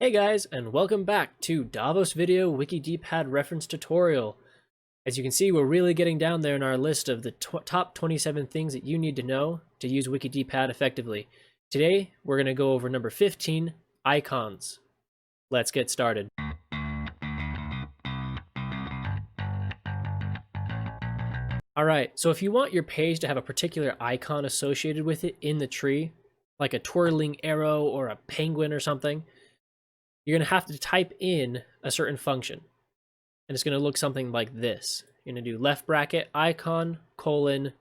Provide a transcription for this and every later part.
Hey guys, and welcome back to Davos video WikidPad reference tutorial. As you can see, we're really getting down there in our list of the top 27 things that you need to know to use WikidPad effectively. Today, we're going to go over number 15, icons. Let's get started. Alright, so if you want your page to have a particular icon associated with it in the tree, like a twirling arrow or a penguin or something, you're going to have to type in a certain function. And it's going to look something like this. You're going to do left bracket, icon, colon,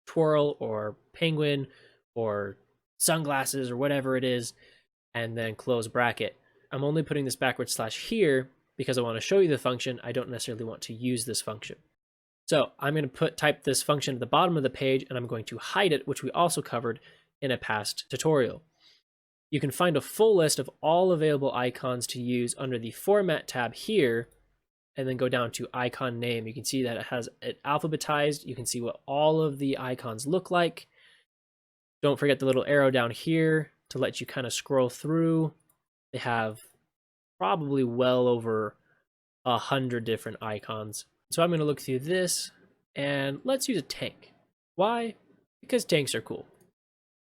twirl, or penguin, or sunglasses, or whatever it is, and then close bracket. I'm only putting this backward slash here because I want to show you the function. I don't necessarily want to use this function. So I'm going to type this function at the bottom of the page, and I'm going to hide it, which we also covered in a past tutorial. You can find a full list of all available icons to use under the Format tab here, and then go down to icon name. You can see that it has it alphabetized. You can see what all of the icons look like. Don't forget the little arrow down here to let you kind of scroll through. They have probably well over 100 different icons. So I'm going to look through this, and let's use a tank. Why? Because tanks are cool.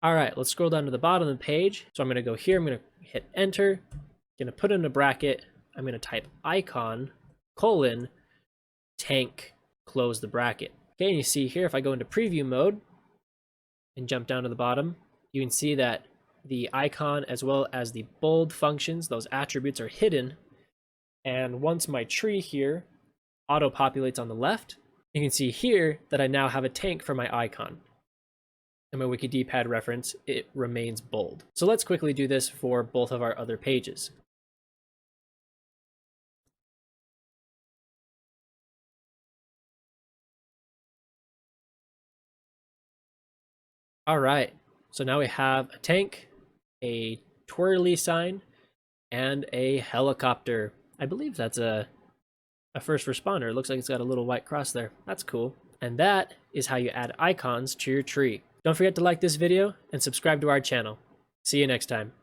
All right, let's scroll down to the bottom of the page. So I'm going to go here. I'm going to hit enter. I'm going to put in a bracket. I'm going to type icon, colon, tank, close the bracket. Okay, and you see here, if I go into preview mode and jump down to the bottom, you can see that the icon as well as the bold functions, those attributes are hidden. And once my tree here auto-populates on the left, you can see here that I now have a tank for my icon. In my WikidPad reference, it remains bold. So let's quickly do this for both of our other pages. All right, so now we have a tank, a twirly sign, and a helicopter. I believe that's a first responder. It looks like it's got a little white cross there. That's cool. And that is how you add icons to your tree. Don't forget to like this video and subscribe to our channel. See you next time.